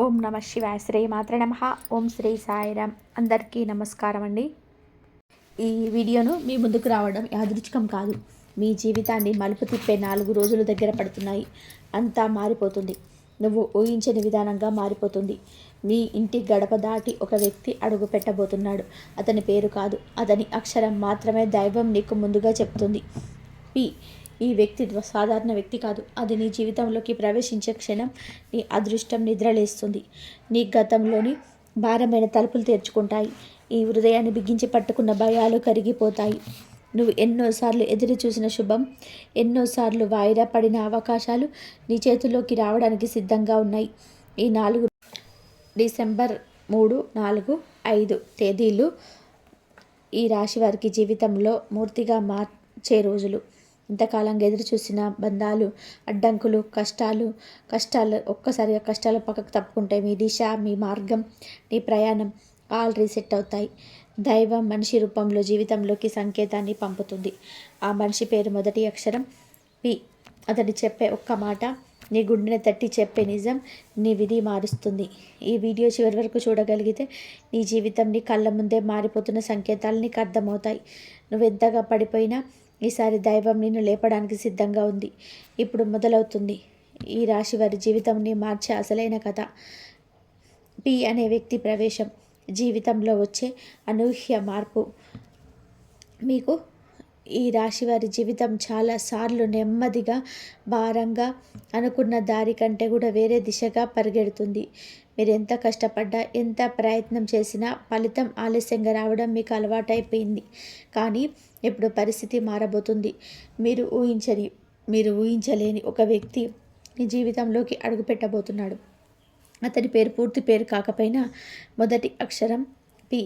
ఓం నమ శివాయ. శ్రీ మాత్ర నమ. ఓం శ్రీ సాయిరామ్. అందరికీ నమస్కారం అండి. ఈ వీడియోను మీ ముందుకు రావడం యాదృచ్ఛికం కాదు. మీ జీవితాన్ని మలుపు తిప్పే 4 రోజులు దగ్గర పడుతున్నాయి. అంతా మారిపోతుంది. నువ్వు ఊహించని విధానంగా మారిపోతుంది. మీ ఇంటి గడప దాటి ఒక వ్యక్తి అడుగు పెట్టబోతున్నాడు. అతని పేరు కాదు, అతని అక్షరం మాత్రమే దైవం నీకు ముందుగా చెప్తుంది. పి. ఈ వ్యక్తి సాధారణ వ్యక్తి కాదు. అది నీ జీవితంలోకి ప్రవేశించే క్షణం నీ అదృష్టం నిద్రలేస్తుంది. నీ గతంలోని భారమైన తలుపులు తెరుచుకుంటాయి. ఈ హృదయాన్ని బిగించి పట్టుకున్న భయాలు కరిగిపోతాయి. నువ్వు ఎన్నోసార్లు ఎదురు చూసిన శుభం, ఎన్నోసార్లు వాయిదా పడిన అవకాశాలు నీ చేతుల్లోకి రావడానికి సిద్ధంగా ఉన్నాయి. ఈ 4 డిసెంబర్ 3, 4, 5 తేదీలు ఈ రాశి వారికి జీవితంలో మూర్తిగా మార్చే రోజులు. ఇంతకాలంగా ఎదురు చూసిన బంధాలు, అడ్డంకులు, కష్టాలు ఒక్కసారిగా కష్టాలు పక్కకు తప్పుకుంటాయి. మీ దిశ, మీ మార్గం, నీ ప్రయాణం ఆల్ రీసెట్ అవుతాయి. దైవం మనిషి రూపంలో జీవితంలోకి సంకేతాన్ని పంపుతుంది. ఆ మనిషి పేరు మొదటి అక్షరం పి. అతడు చెప్పే ఒక్క మాట నీ గుండెని తట్టి చెప్పే నిజం నీ విధి మారుస్తుంది. ఈ వీడియో చివరి వరకు చూడగలిగితే నీ జీవితం నీ కళ్ళ ముందే మారిపోతున్న సంకేతాలు నీకు అర్థమవుతాయి. నువ్వు ఎంతగా పడిపోయినా ఈసారి దైవం నిన్ను లేపడానికి సిద్ధంగా ఉంది. ఇప్పుడు మొదలవుతుంది ఈ రాశి వారి జీవితంని మార్చే అసలైన కథ. పి అనే వ్యక్తి ప్రవేశం, జీవితంలో వచ్చే అనూహ్య మార్పు. మీకు ఈ రాశి వారి జీవితం చాలాసార్లు నెమ్మదిగా, భారంగా, అనుకున్న దారి కంటే కూడా వేరే దిశగా పరిగెడుతుంది. మీరు ఎంత కష్టపడ్డా, ఎంత ప్రయత్నం చేసినా ఫలితం ఆలస్యంగా రావడం మీకు అలవాటైపోయింది. కానీ ఇప్పుడు పరిస్థితి మారబోతుంది. మీరు ఊహించలేని ఒక వ్యక్తి మీ జీవితంలోకి అడుగుపెట్టబోతున్నాడు. అతని పేరు పూర్తి పేరు కాకపోయినా మొదటి అక్షరం పి.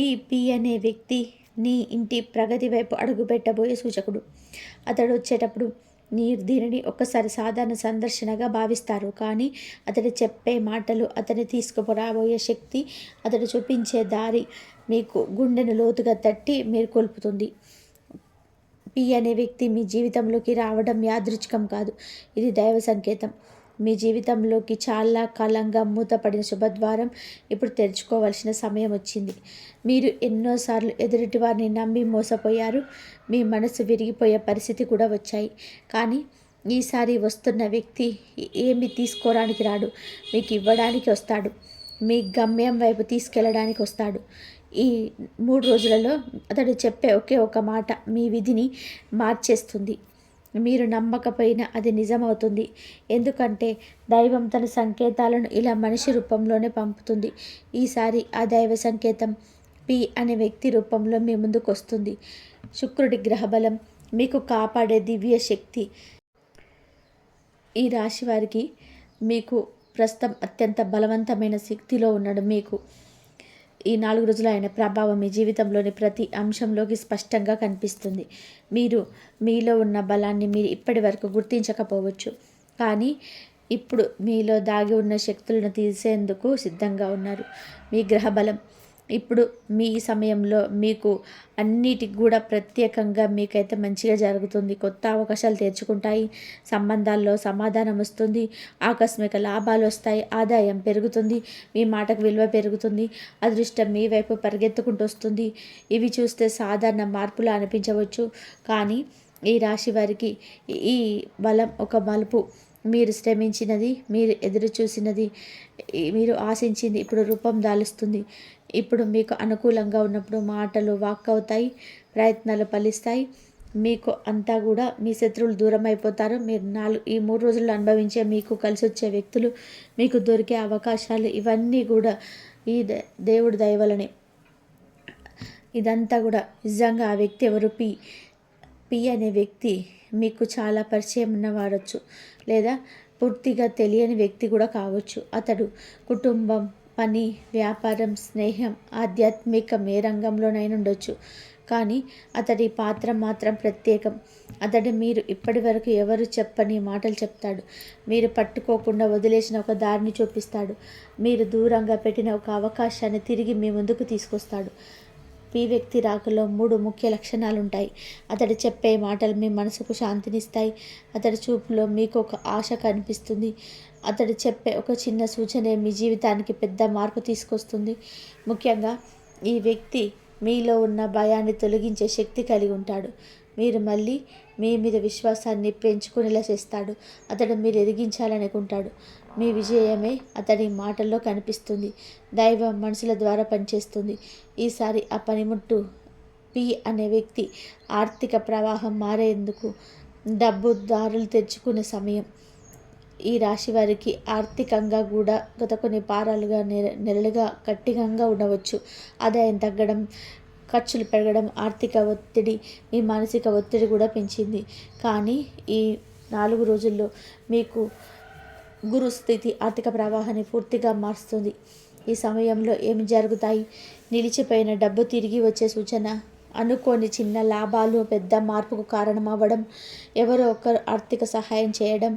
ఈ పి అనే వ్యక్తి నీ ఇంటి ప్రగతి వైపు అడుగుపెట్టబోయే సూచకుడు. అతడు వచ్చేటప్పుడు మీరు దీనిని ఒక్కసారి సాధారణ సందర్శనగా భావిస్తారు. కానీ అతడు చెప్పే మాటలు, అతని తీసుకురాబోయే శక్తి, అతడు చూపించే దారి మీకు గుండెను లోతుగా తట్టి మీరు కోల్పుతుంది. పి అనే వ్యక్తి మీ జీవితంలోకి రావడం యాదృచ్ఛికం కాదు. ఇది దైవ సంకేతం. మీ జీవితంలోకి చాలా కాలంగా మూతపడిన శుభద్వారం ఇప్పుడు తెరుచుకోవాల్సిన సమయం వచ్చింది. మీరు ఎన్నోసార్లు ఎదుటి వారిని నమ్మి మోసపోయారు. మీ మనసు విరిగిపోయే పరిస్థితి కూడా వచ్చాయి. కానీ ఈసారి వస్తున్న వ్యక్తి ఏమి తీసుకోవడానికి రాడు, మీకు ఇవ్వడానికి వస్తాడు. మీ గమ్యం వైపు తీసుకెళ్ళడానికి వస్తాడు. ఈ 3 రోజులలో అతడు చెప్పే ఒకే ఒక మాట మీ విధిని మార్చేస్తుంది. మీరు నమ్మకపోయినా అది నిజమవుతుంది. ఎందుకంటే దైవం తన సంకేతాలను ఇలా మనిషి రూపంలోనే పంపుతుంది. ఈసారి ఆ దైవ సంకేతం పి అనే వ్యక్తి రూపంలో మీ ముందుకు వస్తుంది. శుక్రుడి గ్రహబలం, మీకు కాపాడే దివ్య శక్తి. ఈ రాశి వారికి మీకు ప్రస్తుతం అత్యంత బలవంతమైన శక్తిలో ఉన్నాడు. మీకు ఈ 4 రోజులు ఆయన ప్రభావం మీ జీవితంలోని ప్రతి అంశంలోకి స్పష్టంగా కనిపిస్తుంది. మీరు మీలో ఉన్న బలాన్ని మీరు ఇప్పటి వరకు గుర్తించకపోవచ్చు. కానీ ఇప్పుడు మీలో దాగి ఉన్న శక్తులను తీసేందుకు సిద్ధంగా ఉన్నారు. మీ గ్రహబలం ఇప్పుడు మీ సమయంలో మీకు అన్నిటికి కూడా ప్రత్యేకంగా మీకైతే మంచిగా జరుగుతుంది. కొత్త అవకాశాలు తెరుచుకుంటాయి. సంబంధాల్లో సమాధానం వస్తుంది. ఆకస్మిక లాభాలు వస్తాయి. ఆదాయం పెరుగుతుంది. మీ మాటకు విలువ పెరుగుతుంది. అదృష్టం మీ వైపు పరిగెత్తుకుంటూ వస్తుంది. ఇవి చూస్తే సాధారణ మార్పులు అనిపించవచ్చు. కానీ ఈ రాశి వారికి ఈ బలం ఒక మలుపు. మీరు శ్రమించినది, మీరు ఎదురు చూసినది, మీరు ఆశించింది ఇప్పుడు రూపం దాలుస్తుంది. ఇప్పుడు మీకు అనుకూలంగా ఉన్నప్పుడు మాటలు వాక్ అవుతాయి, ప్రయత్నాలు ఫలిస్తాయి. మీకు అంతా కూడా మీ శత్రువులు దూరం అయిపోతారు. మీరు ఈ 3 రోజుల్లో అనుభవించే మీకు కలిసి వచ్చే వ్యక్తులు, మీకు దొరికే అవకాశాలు ఇవన్నీ కూడా ఈ దేవుడి దయ వలనే. ఇదంతా కూడా నిజంగా ఆ వ్యక్తి ఎవరు? పి అనే వ్యక్తి మీకు చాలా పరిచయం ఉన్నవాడచ్చు, లేదా పూర్తిగా తెలియని వ్యక్తి కూడా కావచ్చు. అతడు కుటుంబం, పని, వ్యాపారం, స్నేహం, ఆధ్యాత్మికం ఏ రంగంలోనైనా ఉండొచ్చు. కానీ అతడి పాత్ర మాత్రం ప్రత్యేకం. అతడు మీరు ఇప్పటి వరకు ఎవరు చెప్పని మాటలు చెప్తాడు. మీరు పట్టుకోకుండా వదిలేసిన ఒక దారిని చూపిస్తాడు. మీరు దూరంగా పెట్టిన ఒక అవకాశాన్ని తిరిగి మీ ముందుకు తీసుకొస్తాడు. ఈ వ్యక్తి రాకలో 3 ముఖ్య లక్షణాలు ఉంటాయి. అతడు చెప్పే మాటలు మీ మనసుకు శాంతినిస్తాయి. అతడి చూపులో మీకు ఒక ఆశ కనిపిస్తుంది. అతడు చెప్పే ఒక చిన్న సూచనే మీ జీవితానికి పెద్ద మార్పు తీసుకొస్తుంది. ముఖ్యంగా ఈ వ్యక్తి మీలో ఉన్న భయాన్ని తొలగించే శక్తి కలిగి ఉంటాడు. మీరు మళ్ళీ మీ మీద విశ్వాసాన్ని పెంచుకునేలా చేస్తాడు. అతడు మీరు ఎదిగించాలనుకుంటాడు. మీ విజయమే అతడి మాటల్లో కనిపిస్తుంది. దైవం మనుషుల ద్వారా పనిచేస్తుంది. ఈసారి ఆ పనిముట్టు పి అనే వ్యక్తి ఆర్థిక ప్రవాహం మారేందుకు డబ్బు దారులు తెచ్చుకునే సమయం. ఈ రాశి వారికి ఆర్థికంగా కూడా గత కొన్ని వారాలుగా నెలలుగా కఠినంగా ఉండవచ్చు. ఆదాయం తగ్గడం, ఖర్చులు పెరగడం, ఆర్థిక ఒత్తిడి, మీ మానసిక ఒత్తిడి కూడా పెంచింది. కానీ ఈ 4 రోజుల్లో మీకు గురు స్థితి ఆర్థిక ప్రవాహాన్ని పూర్తిగా మారుస్తుంది. ఈ సమయంలో ఏమి జరుగుతాయి? నిలిచిపోయిన డబ్బు తిరిగి వచ్చే సూచన, అనుకోని చిన్న లాభాలు పెద్ద మార్పుకు కారణమవ్వడం, ఎవరో ఒకరు ఆర్థిక సహాయం చేయడం,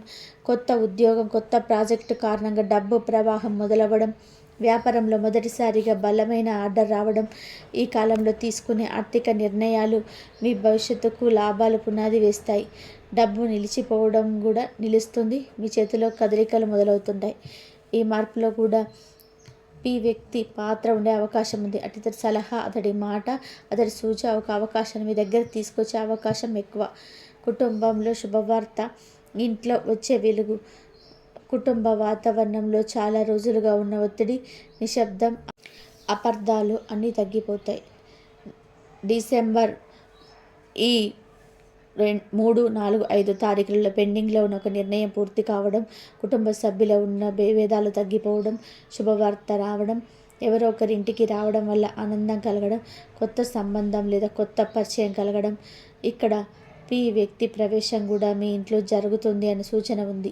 కొత్త ఉద్యోగం, కొత్త ప్రాజెక్టు కారణంగా డబ్బు ప్రవాహం మొదలవ్వడం, వ్యాపారంలో మొదటిసారిగా బలమైన ఆర్డర్ రావడం. ఈ కాలంలో తీసుకునే ఆర్థిక నిర్ణయాలు మీ భవిష్యత్తుకు లాభాలు పునాది వేస్తాయి. డబ్బు నిలిచిపోవడం కూడా నిలుస్తుంది. మీ చేతిలో కదలికలు మొదలవుతుంటాయి. ఈ మార్పులో కూడా ఈ వ్యక్తి పాత్ర ఉండే అవకాశం ఉంది. అతడి సలహా, అతడి మాట, అతడి సూచన ఒక అవకాశాన్ని మీ దగ్గర తీసుకొచ్చే అవకాశం ఎక్కువ. కుటుంబంలో శుభవార్త, ఇంట్లో వచ్చే వెలుగు. కుటుంబ వాతావరణంలో చాలా రోజులుగా ఉన్న ఒత్తిడి, నిశ్శబ్దం, అపార్థాలు అన్నీ తగ్గిపోతాయి. డిసెంబర్ ఈ 3, 4, 5 తారీఖులలో పెండింగ్లో ఉన్న ఒక నిర్ణయం పూర్తి కావడం, కుటుంబ సభ్యుల ఉన్న భేదాలు తగ్గిపోవడం, శుభవార్త రావడం, ఎవరో ఒకరి ఇంటికి రావడం వల్ల ఆనందం కలగడం, కొత్త సంబంధం లేదా కొత్త పరిచయం కలగడం. ఇక్కడ ఈ వ్యక్తి ప్రవేశం కూడా మీ ఇంట్లో జరుగుతుంది అనే సూచన ఉంది.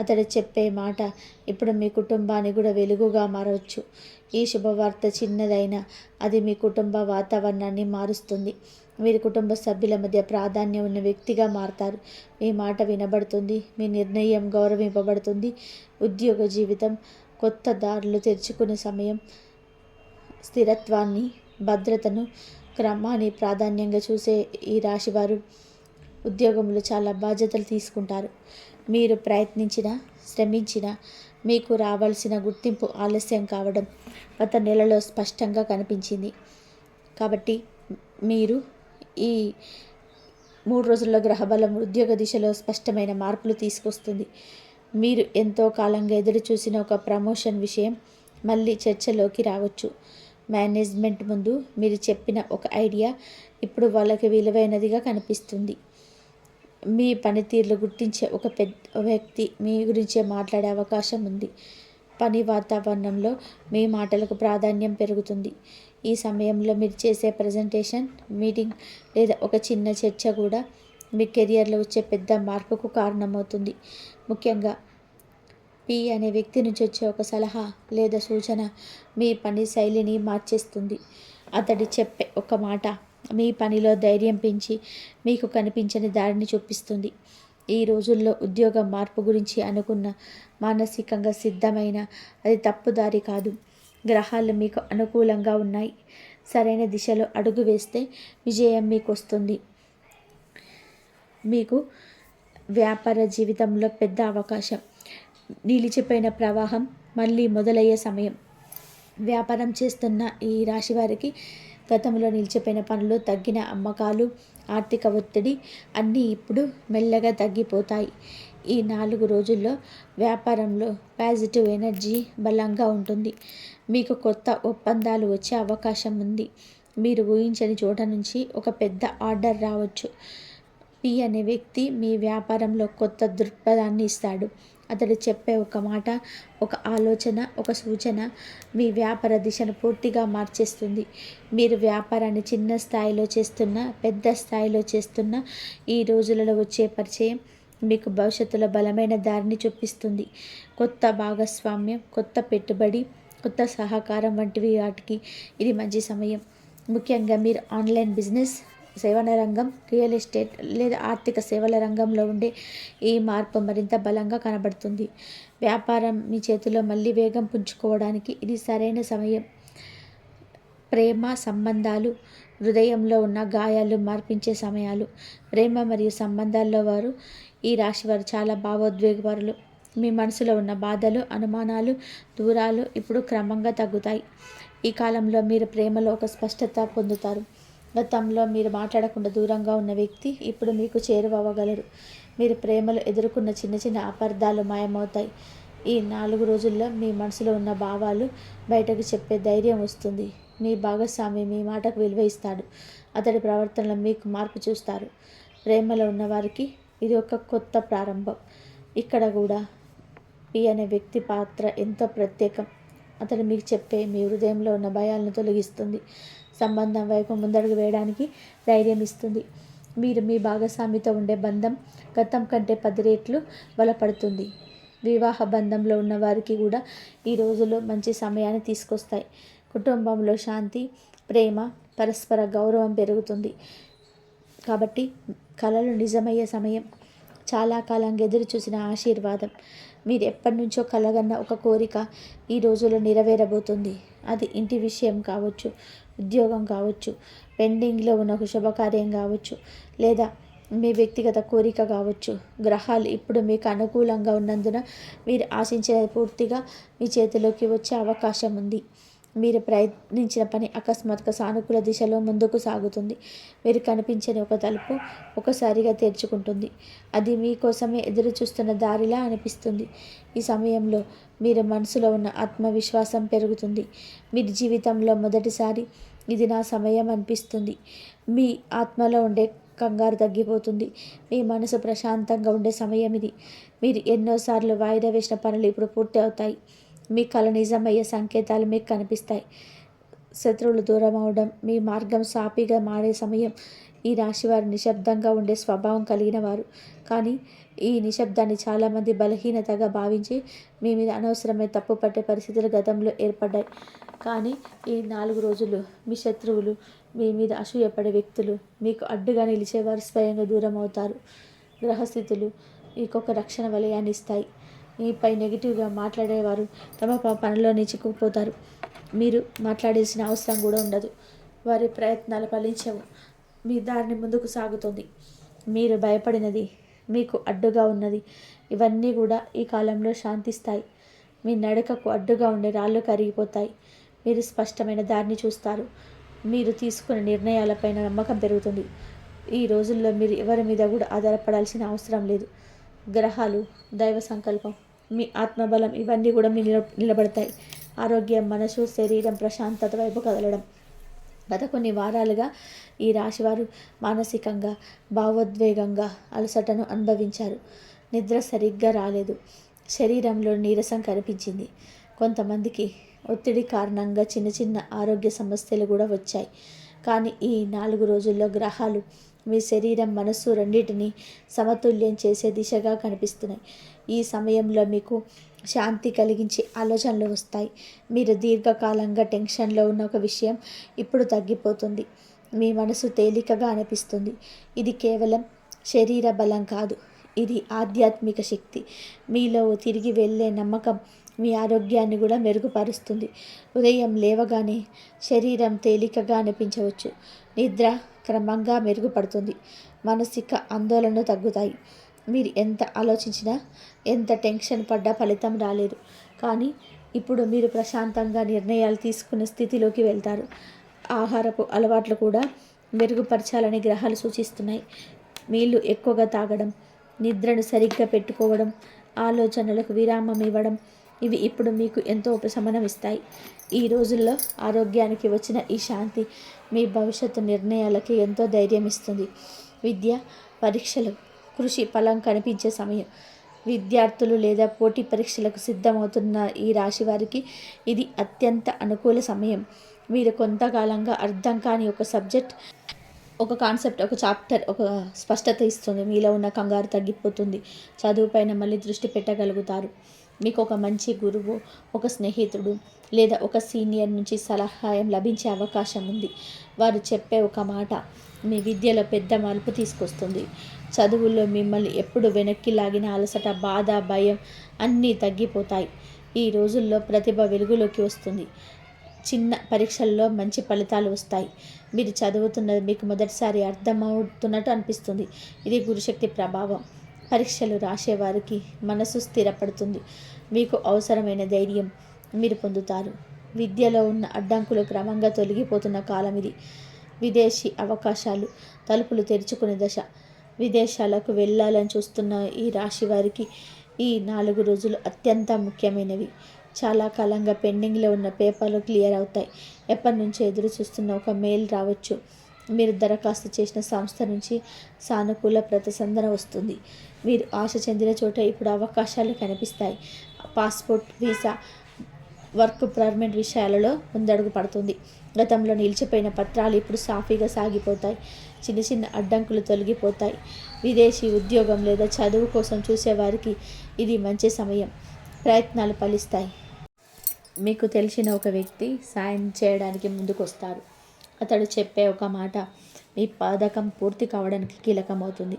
అతడు చెప్పే మాట ఇప్పుడు మీ కుటుంబాన్ని కూడా వెలుగుగా మారవచ్చు. ఈ శుభవార్త చిన్నదైనా అది మీ కుటుంబ వాతావరణాన్ని మారుస్తుంది. మీరు కుటుంబ సభ్యుల మధ్య ప్రాధాన్యం ఉన్న వ్యక్తిగా మారతారు. మీ మాట వినబడుతుంది. మీ నిర్ణయం గౌరవింపబడుతుంది. ఉద్యోగ జీవితం కొత్త దారులు తెరుచుకునే సమయం. స్థిరత్వాన్ని, భద్రతను, క్రమాన్ని ప్రాధాన్యంగా చూసే ఈ రాశివారు ఉద్యోగంలో చాలా బాధ్యతలు తీసుకుంటారు. మీరు ప్రయత్నించినా, శ్రమించినా మీకు రావాల్సిన గుర్తింపు ఆలస్యం కావడం గత నెలలో స్పష్టంగా కనిపించింది. కాబట్టి మీరు ఈ 3 రోజుల్లో గ్రహబలం ఉద్యోగ దిశలో స్పష్టమైన మార్పులు తీసుకొస్తుంది. మీరు ఎంతో కాలంగా ఎదురు చూసిన ఒక ప్రమోషన్ విషయం మళ్ళీ చర్చలోకి రావచ్చు. మేనేజ్మెంట్ ముందు మీరు చెప్పిన ఒక ఐడియా ఇప్పుడు వాళ్ళకి విలువైనదిగా కనిపిస్తుంది. మీ పనితీరులు గుర్తించే ఒక పెద్ద వ్యక్తి మీ గురించే మాట్లాడే అవకాశం ఉంది. పని వాతావరణంలో మీ మాటలకు ప్రాధాన్యం పెరుగుతుంది. ఈ సమయంలో మీరు చేసే ప్రజెంటేషన్, మీటింగ్ లేదా ఒక చిన్న చర్చ కూడా మీ కెరియర్లో వచ్చే పెద్ద మార్పుకు కారణమవుతుంది. ముఖ్యంగా పి అనే వ్యక్తి నుంచి వచ్చే ఒక సలహా లేదా సూచన మీ పని శైలిని మార్చేస్తుంది. అతడి చెప్పే ఒక మాట మీ పనిలో ధైర్యం పెంచి మీకు కనిపించని దారిని చూపిస్తుంది. ఈ రోజుల్లో ఉద్యోగ మార్పు గురించి అనుకున్న మానసికంగా సిద్ధమైన అది తప్పుదారి కాదు. గ్రహాలు మీకు అనుకూలంగా ఉన్నాయి. సరైన దిశలో అడుగు వేస్తే విజయం మీకు వస్తుంది. మీకు వ్యాపార జీవితంలో పెద్ద అవకాశం. నిలిచిపోయిన ప్రవాహం మళ్ళీ మొదలయ్యే సమయం. వ్యాపారం చేస్తున్న ఈ రాశి వారికి గతంలో నిలిచిపోయిన పనులు, తగ్గిన అమ్మకాలు, ఆర్థిక ఒత్తిడి అన్నీ ఇప్పుడు మెల్లగా తగ్గిపోతాయి. ఈ 4 రోజుల్లో వ్యాపారంలో పాజిటివ్ ఎనర్జీ బలంగా ఉంటుంది. మీకు కొత్త ఒప్పందాలు వచ్చే అవకాశం ఉంది. మీరు ఊహించని చోట నుంచి ఒక పెద్ద ఆర్డర్ రావచ్చు. పి అనే వ్యక్తి మీ వ్యాపారంలో కొత్త దృక్పథాన్ని ఇస్తాడు. అతడు చెప్పే ఒక మాట, ఒక ఆలోచన, ఒక సూచన మీ వ్యాపార దిశను పూర్తిగా మార్చేస్తుంది. మీరు వ్యాపారాన్ని చిన్న స్థాయిలో చేస్తున్నా, పెద్ద స్థాయిలో చేస్తున్నా ఈ రోజులలో వచ్చే పరిచయం మీకు భవిష్యత్తులో బలమైన దారిని చూపిస్తుంది. కొత్త భాగస్వామ్యం, కొత్త పెట్టుబడి, కొత్త సహకారం వంటివి వాటికి ఇది మంచి సమయం. ముఖ్యంగా మీరు ఆన్లైన్ బిజినెస్, సేవల రంగం, రియల్ ఎస్టేట్ లేదా ఆర్థిక సేవల రంగంలో ఉండే ఈ మార్పు మరింత బలంగా కనబడుతుంది. వ్యాపారం మీ చేతిలో మళ్ళీ వేగం పుంజుకోవడానికి ఇది సరైన సమయం. ప్రేమ సంబంధాలు హృదయంలో ఉన్న గాయాలు మార్పించే సమయాలు. ప్రేమ మరియు సంబంధాల్లో వారు ఈ రాశి వారు చాలా భావోద్వేగపరులు. మీ మనసులో ఉన్న బాధలు, అనుమానాలు, దూరాలు ఇప్పుడు క్రమంగా తగ్గుతాయి. ఈ కాలంలో మీరు ప్రేమలో ఒక స్పష్టత పొందుతారు. గతంలో మీరు మాట్లాడకుండా దూరంగా ఉన్న వ్యక్తి ఇప్పుడు మీకు చేరువవ్వగలరు. మీరు ప్రేమలో ఎదుర్కొన్న చిన్న చిన్న అపార్థాలు మాయమవుతాయి. ఈ 4 రోజుల్లో మీ మనసులో ఉన్న భావాలు బయటకు చెప్పే ధైర్యం వస్తుంది. మీ భాగస్వామి మీ మాటకు విలువ ఇస్తాడు. అతడి ప్రవర్తనలో మీకు మార్పు చూస్తారు. ప్రేమలో ఉన్నవారికి ఇది ఒక కొత్త ప్రారంభం. ఇక్కడ కూడా పి అనే వ్యక్తి పాత్ర ఎంతో ప్రత్యేకం. అతడు మీకు చెప్పే మీ హృదయంలో ఉన్న భయాలను తొలగిస్తుంది. సంబంధం వైపు ముందడుగు వేయడానికి ధైర్యం ఇస్తుంది. మీరు మీ భాగస్వామితో ఉండే బంధం గతం కంటే 10 రెట్లు బలపడుతుంది. వివాహ బంధంలో ఉన్న వారికి కూడా ఈ రోజులు మంచి సమయాన్ని తీసుకొస్తాయి. కుటుంబంలో శాంతి, ప్రేమ, పరస్పర గౌరవం పెరుగుతుంది. కాబట్టి కలలు నిజమయ్యే సమయం. చాలా కాలంగా ఎదురు చూసిన ఆశీర్వాదం, మీరు ఎప్పటి నుంచో కలగన్న ఒక కోరిక ఈ రోజులో నెరవేరబోతుంది. అది ఇంటి విషయం కావచ్చు, ఉద్యోగం కావచ్చు, పెండింగ్లో ఉన్న ఒక శుభకార్యం కావచ్చు, లేదా మీ వ్యక్తిగత కోరిక కావచ్చు. గ్రహాలు ఇప్పుడు మీకు అనుకూలంగా ఉన్నందున మీరు ఆశించేది పూర్తిగా మీ చేతిలోకి వచ్చే అవకాశం ఉంది. మీరు ప్రయత్నించిన పని అకస్మాత్తుగా సానుకూల దిశలో ముందుకు సాగుతుంది. మీరు కనిపించని ఒక తలుపు ఒకసారిగా తెరుచుకుంటుంది. అది మీకోసమే ఎదురు చూస్తున్న దారిలా అనిపిస్తుంది. ఈ సమయంలో మీరు మనసులో ఉన్న ఆత్మవిశ్వాసం పెరుగుతుంది. మీరు జీవితంలో మొదటిసారి ఇది నా సమయం అనిపిస్తుంది. మీ ఆత్మలో ఉండే కంగారు తగ్గిపోతుంది. మీ మనసు ప్రశాంతంగా ఉండే సమయం ఇది. మీరు ఎన్నోసార్లు వాయిదా వేసిన పనులు ఇప్పుడు పూర్తి అవుతాయి. మీ కల నిజమయ్యే సంకేతాలు మీకు కనిపిస్తాయి. శత్రువులు దూరం అవడం, మీ మార్గం సాపిగా మారే సమయం. ఈ రాశివారు నిశ్శబ్దంగా ఉండే స్వభావం కలిగిన వారు. కానీ ఈ నిశ్శబ్దాన్ని చాలామంది బలహీనతగా భావించి మీ మీద అనవసరమైన తప్పు పట్టే పరిస్థితులు గతంలో ఏర్పడ్డాయి. కానీ ఈ 4 రోజులు మీ శత్రువులు, మీ మీద అసూయపడే వ్యక్తులు, మీకు అడ్డుగా నిలిచేవారు స్వయంగా దూరం అవుతారు. గ్రహస్థితులు మీకొక రక్షణ వలయాన్ని ఇస్తాయి. మీపై నెగిటివ్గా మాట్లాడేవారు తమ పనిలోనే చిక్కుకుపోతారు. మీరు మాట్లాడాల్సిన అవసరం కూడా ఉండదు. వారి ప్రయత్నాలు ఫలించవు. మీ దారిని ముందుకు సాగుతుంది. మీరు భయపడినది, మీకు అడ్డుగా ఉన్నది, ఇవన్నీ కూడా ఈ కాలంలో శాంతిస్తాయి. మీ నడకకు అడ్డుగా ఉండే రాళ్ళు కరిగిపోతాయి. మీరు స్పష్టమైన దారిని చూస్తారు. మీరు తీసుకునే నిర్ణయాలపైన నమ్మకం పెరుగుతుంది. ఈ రోజుల్లో మీరు ఎవరి మీద కూడా ఆధారపడాల్సిన అవసరం లేదు. గ్రహాలు, దైవ సంకల్పం, మీ ఆత్మబలం ఇవన్నీ కూడా మీ నిలబడతాయి. ఆరోగ్యం, మనసు, శరీరం ప్రశాంతత వైపు కదలడం. గత కొన్ని వారాలుగా ఈ రాశివారు మానసికంగా, భావోద్వేగంగా అలసటను అనుభవించారు. నిద్ర సరిగ్గా రాలేదు. శరీరంలో నీరసం కనిపించింది. కొంతమందికి ఒత్తిడి కారణంగా చిన్న చిన్న ఆరోగ్య సమస్యలు కూడా వచ్చాయి. కానీ ఈ 4 రోజుల్లో గ్రహాలు మీ శరీరం, మనస్సు రెండింటినీ సమతుల్యం చేసే దిశగా కనిపిస్తున్నాయి. ఈ సమయంలో మీకు శాంతి కలిగించే ఆలోచనలు వస్తాయి. మీరు దీర్ఘకాలంగా టెన్షన్లో ఉన్న ఒక విషయం ఇప్పుడు తగ్గిపోతుంది. మీ మనసు తేలికగా అనిపిస్తుంది. ఇది కేవలం శరీర బలం కాదు, ఇది ఆధ్యాత్మిక శక్తి. మీలో తిరిగి వెళ్ళే నమ్మకం మీ ఆరోగ్యాన్ని కూడా మెరుగుపరుస్తుంది. ఉదయం లేవగానే శరీరం తేలికగా అనిపించవచ్చు. నిద్ర క్రమంగా మెరుగుపడుతుంది. మానసిక ఆందోళనలు తగ్గుతాయి. మీరు ఎంత ఆలోచించినా, ఎంత టెన్షన్ పడ్డా ఫలితం రాలేదు. కానీ ఇప్పుడు మీరు ప్రశాంతంగా నిర్ణయాలు తీసుకునే స్థితిలోకి వెళ్తారు. ఆహారపు అలవాట్లు కూడా మెరుగుపరచాలని గ్రహాలు సూచిస్తున్నాయి. నీళ్లు ఎక్కువగా తాగడం, నిద్రను సరిగ్గా పెట్టుకోవడం, ఆలోచనలకు విరామం ఇవ్వడం, ఇవి ఇప్పుడు మీకు ఎంతో ఉపశమనం ఇస్తాయి. ఈ రోజుల్లో ఆరోగ్యానికి వచ్చిన ఈ శాంతి మీ భవిష్యత్తు నిర్ణయాలకి ఎంతో ధైర్యం ఇస్తుంది. విద్య, పరీక్షలు, కృషి ఫలం కనిపించే సమయం. విద్యార్థులు లేదా పోటీ పరీక్షలకు సిద్ధమవుతున్న ఈ రాశి వారికి ఇది అత్యంత అనుకూల సమయం. మీరు కొంతకాలంగా అర్థం కాని ఒక సబ్జెక్ట్, ఒక కాన్సెప్ట్, ఒక చాప్టర్ ఒక స్పష్టత ఇస్తుంది. మీలో ఉన్న కంగారు తగ్గిపోతుంది. చదువుపైన మళ్ళీ దృష్టి పెట్టగలుగుతారు. మీకు ఒక మంచి గురువు, ఒక స్నేహితుడు లేదా ఒక సీనియర్ నుంచి సలహాయం లభించే అవకాశం ఉంది. వారు చెప్పే ఒక మాట మీ విద్యలో పెద్ద మార్పు తీసుకొస్తుంది. చదువుల్లో మిమ్మల్ని ఎప్పుడు వెనక్కి లాగిన అలసట, బాధ, భయం అన్నీ తగ్గిపోతాయి. ఈ రోజుల్లో ప్రతిభ వెలుగులోకి వస్తుంది. చిన్న పరీక్షల్లో మంచి ఫలితాలు వస్తాయి. మీరు చదువుతున్నది మీకు మొదటిసారి అర్థమవుతున్నట్టు అనిపిస్తుంది. ఇది గురుశక్తి ప్రభావం. పరీక్షలు రాసేవారికి మనసు స్థిరపడుతుంది. మీకు అవసరమైన ధైర్యం మీరు పొందుతారు. విద్యలో ఉన్న అడ్డంకులు క్రమంగా తొలగిపోతున్న కాలం ఇది. విదేశీ అవకాశాలు తలుపులు తెరుచుకునే దశ. విదేశాలకు వెళ్ళాలని చూస్తున్న ఈ రాశి వారికి ఈ 4 రోజులు అత్యంత ముఖ్యమైనవి. చాలా కాలంగా పెండింగ్లో ఉన్న పేపర్లు క్లియర్ అవుతాయి. ఎప్పటి నుంచో ఎదురు చూస్తున్న ఒక మెయిల్ రావచ్చు. మీరు దరఖాస్తు చేసిన సంస్థ నుంచి సానుకూల ప్రతిస్పందన వస్తుంది. మీరు ఆశ చెందిన చోట ఇప్పుడు అవకాశాలు కనిపిస్తాయి. పాస్పోర్ట్, వీసా, వర్క్ పర్మిట్ విషయాలలో ముందడుగు పడుతుంది. గతంలో నిలిచిపోయిన పత్రాలు ఇప్పుడు సాఫీగా సాగిపోతాయి. చిన్న చిన్న అడ్డంకులు తొలగిపోతాయి. విదేశీ ఉద్యోగం లేదా చదువు కోసం చూసేవారికి ఇది మంచి సమయం. ప్రయత్నాలు ఫలిస్తాయి. మీకు తెలిసిన ఒక వ్యక్తి సాయం చేయడానికి ముందుకొస్తారు. అతడు చెప్పే ఒక మాట మీ పథకం పూర్తి కావడానికి కీలకమవుతుంది.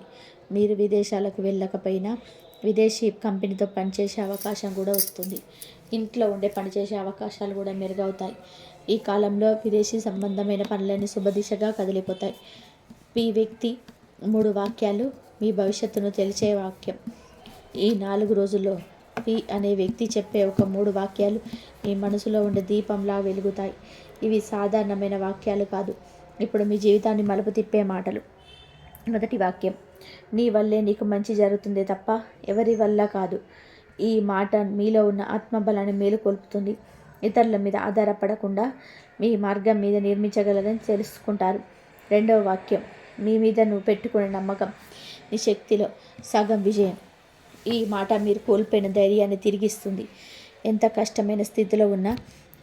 మీరు విదేశాలకు వెళ్ళకపోయినా విదేశీ కంపెనీతో పనిచేసే అవకాశం కూడా వస్తుంది. ఇంట్లో ఉండే పనిచేసే అవకాశాలు కూడా మెరుగవుతాయి. ఈ కాలంలో విదేశీ సంబంధమైన పనులన్నీ శుభదిశగా కదిలిపోతాయి. ఈ వ్యక్తి 3 వాక్యాలు మీ భవిష్యత్తును తెలిసే వాక్యం. ఈ 4 రోజుల్లో పి అనే వ్యక్తి చెప్పే ఒక 3 వాక్యాలు మీ మనసులో ఉండే దీపంలా వెలుగుతాయి. ఇవి సాధారణమైన వాక్యాలు కాదు. ఇప్పుడు మీ జీవితాన్ని మలుపు తిప్పే మాటలు. మొదటి వాక్యం, నీ వల్లే నీకు మంచి జరుగుతుందే తప్ప ఎవరి వల్ల కాదు. ఈ మాట మీలో ఉన్న ఆత్మబలాన్ని మేలుకొల్పుతుంది. ఇతరుల మీద ఆధారపడకుండా మీ మార్గం మీద నిర్మించగలరని తెలుసుకుంటారు. రెండవ వాక్యం, మీ మీద నువ్వు పెట్టుకునే నమ్మకం నీ శక్తిలో సగం విజయం. ఈ మాట మీరు కోల్పోయిన ధైర్యాన్ని తిరిగిస్తుంది. ఎంత కష్టమైన స్థితిలో ఉన్నా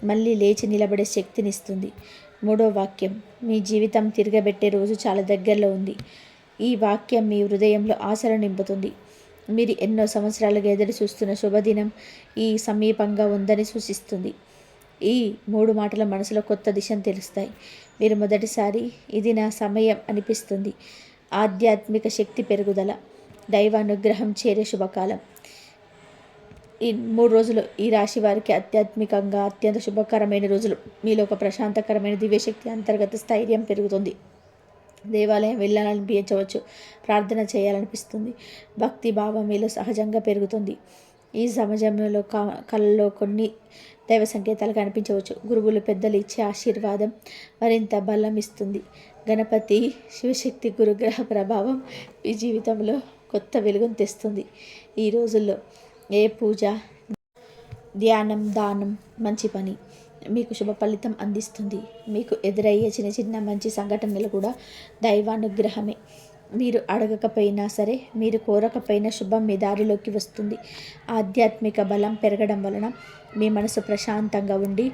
మళ్ళీ లేచి నిలబడే శక్తినిస్తుంది. మూడో వాక్యం, మీ జీవితం తిరగబెట్టే రోజు చాలా దగ్గరలో ఉంది. ఈ వాక్యం మీ హృదయంలో ఆశలు నింపుతుంది. మీరు ఎన్నో సంవత్సరాలుగా ఎదురు చూస్తున్న శుభదినం ఈ సమీపంగా ఉందని సూచిస్తుంది. ఈ 3 మాటల మనసులో కొత్త దిశను తెలుస్తాయి. మీరు మొదటిసారి ఇది నా సమయం అనిపిస్తుంది. ఆధ్యాత్మిక శక్తి పెరుగుదల, దైవానుగ్రహం చేరే శుభకాలం. ఈ 3 రోజులు ఈ రాశి వారికి ఆధ్యాత్మికంగా అత్యంత శుభకరమైన రోజులు. మీలో ఒక ప్రశాంతకరమైన దివ్యశక్తి అంతర్గత స్థైర్యం పెరుగుతుంది. దేవాలయం వెళ్ళాలనిపించవచ్చు, ప్రార్థన చేయాలనిపిస్తుంది. భక్తి భావం మీలో సహజంగా పెరుగుతుంది. ఈ సమాజంలో కళలో కొన్ని దైవ సంకేతాలు కనిపించవచ్చు. గురువులు, పెద్దలు ఇచ్చే ఆశీర్వాదం మరింత బలం ఇస్తుంది. గణపతి, శివశక్తి, గురుగ్రహ ప్రభావం మీ జీవితంలో కొత్త వెలుగును తెస్తుంది. ఈ రోజుల్లో ఏ పూజ, ధ్యానం, దానం, మంచి పని మీకు శుభ ఫలితం అందిస్తుంది. మీకు ఎదురయ్యే చిన్న చిన్న మంచి సంఘటనలు కూడా దైవానుగ్రహమే. మీరు అడగకపోయినా సరే, మీరు కోరకపోయినా శుభం మీ దారిలోకి వస్తుంది. ఆధ్యాత్మిక బలం పెరగడం వలన మీ మనసు ప్రశాంతంగా ఉండి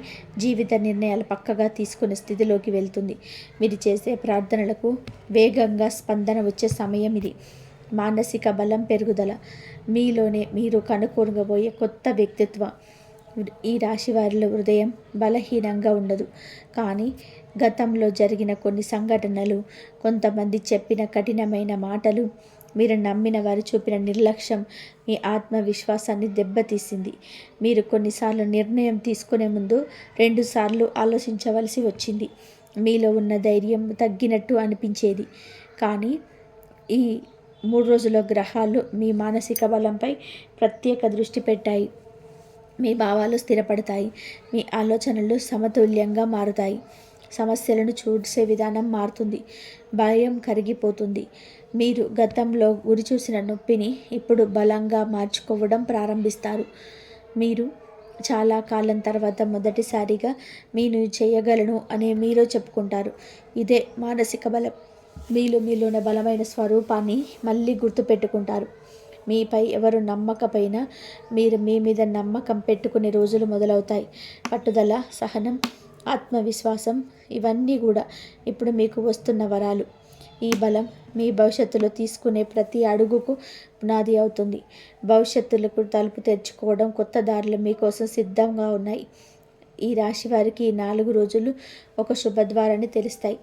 జీవిత నిర్ణయాలు పక్కగా తీసుకునే స్థితిలోకి వెళ్తుంది. మీరు చేసే ప్రార్థనలకు వేగంగా స్పందన వచ్చే సమయం ఇది. మానసిక బలం పెరుగుదల, మీలోనే మీరు కనుక్కోబోయే కొత్త వ్యక్తిత్వం. ఈ రాశి వారిలో హృదయం బలహీనంగా ఉండదు, కానీ గతంలో జరిగిన కొన్ని సంఘటనలు, కొంతమంది చెప్పిన కఠినమైన మాటలు, మీరు నమ్మిన వారు చూపిన నిర్లక్ష్యం మీ ఆత్మవిశ్వాసాన్ని దెబ్బతీసింది. మీరు కొన్నిసార్లు నిర్ణయం తీసుకునే ముందు 2 సార్లు ఆలోచించవలసి వచ్చింది. మీలో ఉన్న ధైర్యం తగ్గినట్టు అనిపించేది. కానీ ఈ 3 రోజుల గ్రహాలు మీ మానసిక బలంపై ప్రత్యేక దృష్టి పెట్టాయి. మీ భావాలు స్థిరపడతాయి. మీ ఆలోచనలు సమతుల్యంగా మారుతాయి. సమస్యలను చూసే విధానం మారుతుంది. భయం కరిగిపోతుంది. మీరు గతంలో గురిచూసిన నొప్పిని ఇప్పుడు బలంగా మార్చుకోవడం ప్రారంభిస్తారు. మీరు చాలా కాలం తర్వాత మొదటిసారిగా నేను చేయగలను అని మీలో చెప్పుకుంటారు. ఇదే మానసిక బలం. మీలోని బలమైన స్వరూపాన్ని మళ్ళీ గుర్తుపెట్టుకుంటారు. మీపై ఎవరు నమ్మకపోయినా మీరు మీ మీద నమ్మకం పెట్టుకునే రోజులు మొదలవుతాయి. పట్టుదల, సహనం, ఆత్మవిశ్వాసం ఇవన్నీ కూడా ఇప్పుడు మీకు వస్తున్న వరాలు. ఈ బలం మీ భవిష్యత్తులో తీసుకునే ప్రతి అడుగుకు పునాది అవుతుంది. భవిష్యత్తులకు తలుపు తెరుచుకోవడం, కొత్త దారులు మీకోసం సిద్ధంగా ఉన్నాయి. ఈ రాశి వారికి ఈ 4 రోజులు ఒక శుభద్వారాన్ని తెలుస్తాయి.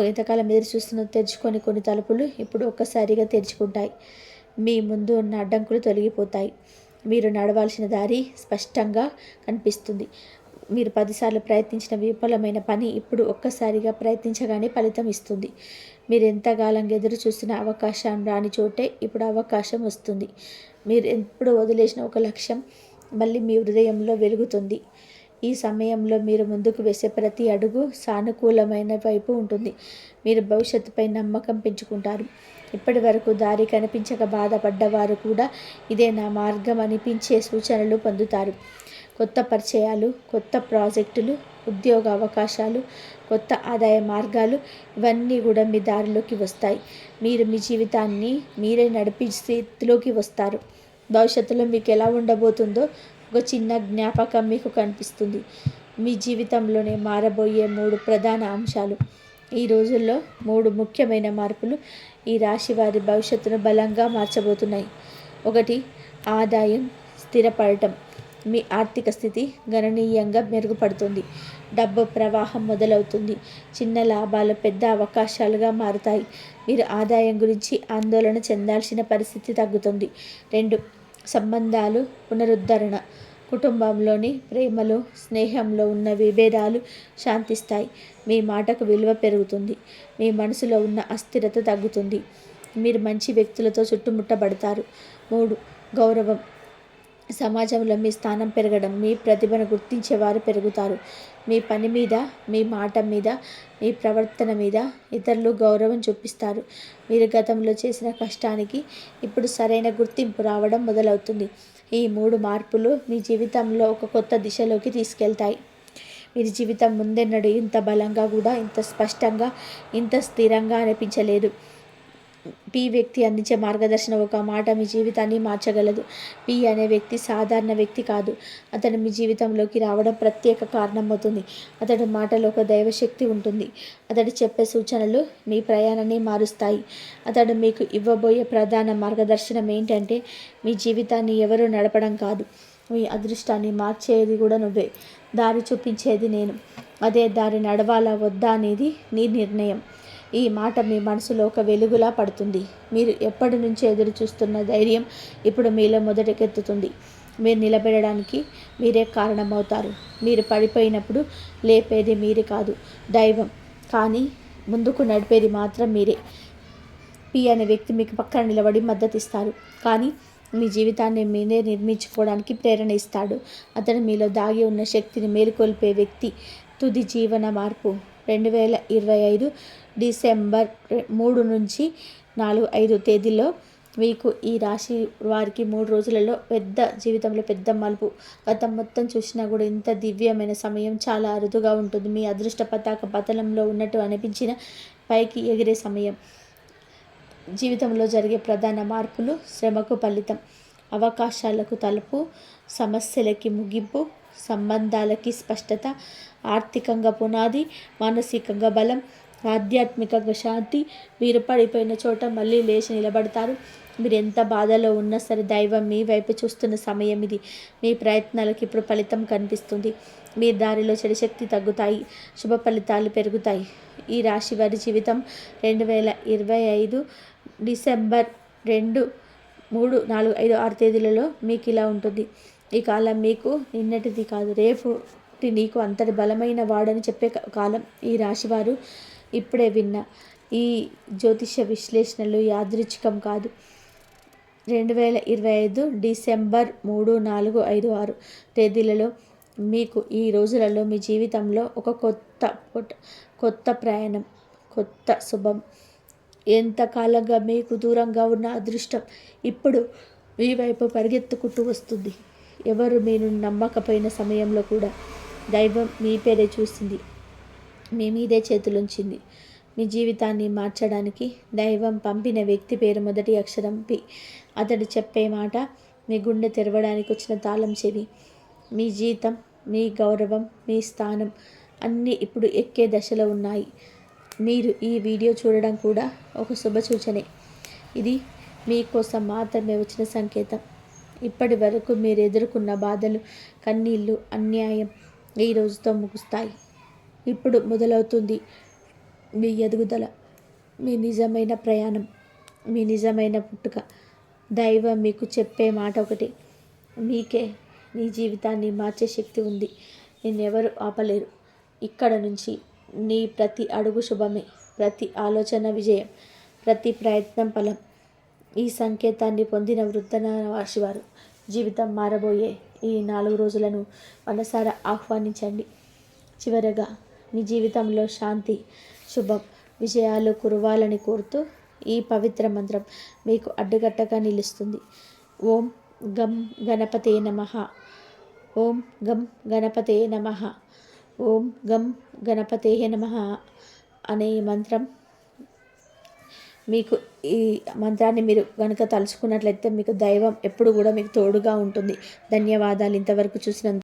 ఎంతకాలం ఎదురు చూస్తున్న తెరుచుకొని కొన్ని తలుపులు ఇప్పుడు ఒక్కసారిగా తెరుచుకుంటాయి. మీ ముందు ఉన్న అడ్డంకులు తొలగిపోతాయి. మీరు నడవాల్సిన దారి స్పష్టంగా కనిపిస్తుంది. మీరు 10 సార్లు ప్రయత్నించిన విఫలమైన పని ఇప్పుడు ఒక్కసారిగా ప్రయత్నించగానే ఫలితం ఇస్తుంది. మీరు ఎంతకాలంగా ఎదురు చూసిన అవకాశం రాని చోటే ఇప్పుడు అవకాశం వస్తుంది. మీరు ఎప్పుడు వదిలేసిన ఒక లక్ష్యం మళ్ళీ మీ హృదయంలో వెలుగుతుంది. ఈ సమయంలో మీరు ముందుకు వేసే ప్రతి అడుగు సానుకూలమైన వైపు ఉంటుంది. మీరు భవిష్యత్తుపై నమ్మకం పెంచుకుంటారు. ఇప్పటి వరకు దారి కనిపించక బాధపడ్డవారు కూడా ఇదే నా మార్గం అనిపించే సూచనలు పొందుతారు. కొత్త పరిచయాలు, కొత్త ప్రాజెక్టులు, ఉద్యోగ అవకాశాలు, కొత్త ఆదాయ మార్గాలు ఇవన్నీ కూడా మీ దారిలోకి వస్తాయి. మీరు మీ జీవితాన్ని మీరే నడిపే స్థితిలోకి వస్తారు. భవిష్యత్తులో మీకు ఎలా ఉండబోతుందో ఒక చిన్న జ్ఞాపకం మీకు కనిపిస్తుంది. మీ జీవితంలోనే మారబోయే 3 ప్రధాన అంశాలు. ఈ రోజుల్లో 3 ముఖ్యమైన మార్పులు ఈ రాశి వారి భవిష్యత్తును బలంగా మార్చబోతున్నాయి. 1. ఆదాయం స్థిరపడటం. మీ ఆర్థిక స్థితి గణనీయంగా మెరుగుపడుతుంది. డబ్బు ప్రవాహం మొదలవుతుంది. చిన్న లాభాలు పెద్ద అవకాశాలుగా మారుతాయి. మీరు ఆదాయం గురించి ఆందోళన చెందాల్సిన పరిస్థితి తగ్గుతుంది. 2. సంబంధాలు పునరుద్ధరణ. కుటుంబంలోని ప్రేమలో, స్నేహంలో ఉన్న విభేదాలు శాంతిస్తాయి. మీ మాటకు విలువ పెరుగుతుంది. మీ మనసులో ఉన్న అస్థిరత తగ్గుతుంది. మీరు మంచి వ్యక్తులతో చుట్టుముట్టబడతారు. 3. గౌరవం. సమాజంలో మీ స్థానం పెరగడం, మీ ప్రతిభను గుర్తించేవారు పెరుగుతారు. మీ పని మీద, మీ మాట మీద, మీ ప్రవర్తన మీద ఇతరులు గౌరవం చూపిస్తారు. మీరు గతంలో చేసిన కష్టానికి ఇప్పుడు సరైన గుర్తింపు రావడం మొదలవుతుంది. ఈ 3 మార్పులు మీ జీవితంలో ఒక కొత్త దిశలోకి తీసుకెళ్తాయి. మీరు జీవితం ముందెన్నడూ ఇంత బలంగా కూడా, ఇంత స్పష్టంగా, ఇంత స్థిరంగా అనిపించలేదు. పి వ్యక్తి అందించే మార్గదర్శనం ఒక మాట మీ జీవితాన్ని మార్చగలదు. పి అనే వ్యక్తి సాధారణ వ్యక్తి కాదు. అతను మీ జీవితంలోకి రావడం ప్రత్యేక కారణం అవుతుంది. అతడి మాటలో ఒక దైవశక్తి ఉంటుంది. అతడు చెప్పే సూచనలు మీ ప్రయాణాన్ని మారుస్తాయి. అతడు మీకు ఇవ్వబోయే ప్రధాన మార్గదర్శనం ఏంటంటే మీ జీవితాన్ని ఎవరూ నడపడం కాదు, మీ అదృష్టాన్ని మార్చేది కూడా నువ్వే. దారి చూపించేది నేను. అదే దారి నడవాలా వద్దా అనేది నీ నిర్ణయం. ఈ మాట మీ మనసులో ఒక వెలుగులా పడుతుంది. మీరు ఎప్పటి నుంచో ఎదురు చూస్తున్న ధైర్యం ఇప్పుడు మీలో మొదటికెత్తుతుంది. మీరు నిలబెట్టడానికి మీరే కారణమవుతారు. మీరు పడిపోయినప్పుడు లేపేది మీరే కాదు, దైవం. కానీ ముందుకు నడిపేది మాత్రం మీరే. పి అనే వ్యక్తి మీకు పక్కన నిలబడి మద్దతిస్తారు. కానీ మీ జీవితాన్ని మీరే నిర్మించుకోవడానికి ప్రేరణ ఇస్తాడు. అతను మీలో దాగి ఉన్న శక్తిని మేలుకొల్పే వ్యక్తి. తుది జీవన మార్పు. 2025 డిసెంబర్ 3 నుంచి 4-5 తేదీల్లో మీకు ఈ రాశి వారికి 3 రోజులలో జీవితంలో పెద్ద మలుపు. గతం మొత్తం చూసినా కూడా ఇంత దివ్యమైన సమయం చాలా అరుదుగా ఉంటుంది. మీ అదృష్ట పతాక పతనంలో ఉన్నట్టు అనిపించిన పైకి ఎగిరే సమయం. జీవితంలో జరిగే ప్రధాన మార్పులు. శ్రమకు ఫలితం. అవకాశాలకు తలుపు, సమస్యలకి ముగింపు, సంబంధాలకి స్పష్టత, ఆర్థికంగా పునాది, మానసికంగా బలం, ఆధ్యాత్మికంగా శాంతి. మీరు పడిపోయిన చోట మళ్ళీ లేచి నిలబడతారు. మీరు ఎంత బాధలో ఉన్నా సరే దైవం మీ వైపు చూస్తున్న సమయం ఇది. మీ ప్రయత్నాలకు ఇప్పుడు ఫలితం కనిపిస్తుంది. మీ దారిలో చెడు శక్తి తగ్గుతాయి, శుభ ఫలితాలు పెరుగుతాయి. ఈ రాశి వారి జీవితం 2025 డిసెంబర్ 2, 3, 4, 5, 6 తేదీలలో మీకు ఇలా ఉంటుంది. ఈ కాలం మీకు నిన్నటిది కాదు, రేపుటి నీకు అంతటి బలమైన వాడని చెప్పే కాలం. ఈ రాశివారు ఇప్పుడే విన్న ఈ జ్యోతిష విశ్లేషణలు యాదృచ్ఛికం కాదు. 2025 డిసెంబర్ 3, 4, 5, 6 తేదీలలో మీకు ఈ రోజులలో మీ జీవితంలో ఒక కొత్త ప్రయాణం, కొత్త శుభం. ఎంతకాలంగా మీకు దూరంగా ఉన్న అదృష్టం ఇప్పుడు మీ వైపు పరిగెత్తుకుంటూ వస్తుంది. ఎవరు మీరు నమ్మకపోయిన సమయంలో కూడా దైవం మీ పేరే చూసింది, మీ మీదే చేతులుంచింది. మీ జీవితాన్ని మార్చడానికి దైవం పంపిన వ్యక్తి పేరు మొదటి అక్షరం పి. అతడు చెప్పే మాట మీ గుండె తెరవడానికి వచ్చిన తాళం చెవి. మీ జీతం, మీ గౌరవం, మీ స్థానం అన్నీ ఇప్పుడు ఎక్కే దశలో ఉన్నాయి. మీరు ఈ వీడియో చూడడం కూడా ఒక శుభ సూచనే. ఇది మీకోసం మాత్రమే వచ్చిన సంకేతం. ఇప్పటి వరకు మీరు ఎదుర్కొన్న బాధలు, కన్నీళ్ళు, అన్యాయం ఈ రోజుతో ముగుస్తాయి. ఇప్పుడు మొదలవుతుంది మీ ఎదుగుదల, మీ నిజమైన ప్రయాణం, మీ నిజమైన పుట్టుక. దైవం మీకు చెప్పే మాట ఒకటి: మీకే మీ జీవితాన్ని మార్చే శక్తి ఉంది. నిన్నెవరు ఆపలేరు. ఇక్కడ నుంచి నీ ప్రతి అడుగు శుభమే, ప్రతి ఆలోచన విజయం, ప్రతి ప్రయత్నం ఫలం. ఈ సంకేతాన్ని పొందిన వృద్ధవారు జీవితం మారబోయే ఈ 4 రోజులను మనసారా ఆహ్వానించండి. చివరగా మీ జీవితంలో శాంతి, శుభం, విజయాలు కురవాలని కోరుతూ ఈ పవిత్ర మంత్రం మీకు అడ్డుకట్టగా నిలుస్తుంది. ఓం గం గణపతే నమః. ఓం గం గణపతే నమః. ఓం గం గణపతే నమః అనే ఈ మంత్రం మీకు ఈ మంత్రాన్ని మీరు కనుక తలుచుకున్నట్లయితే మీకు దైవం ఎప్పుడు కూడా మీకు తోడుగా ఉంటుంది. ధన్యవాదాలు ఇంతవరకు చూసినందుకు.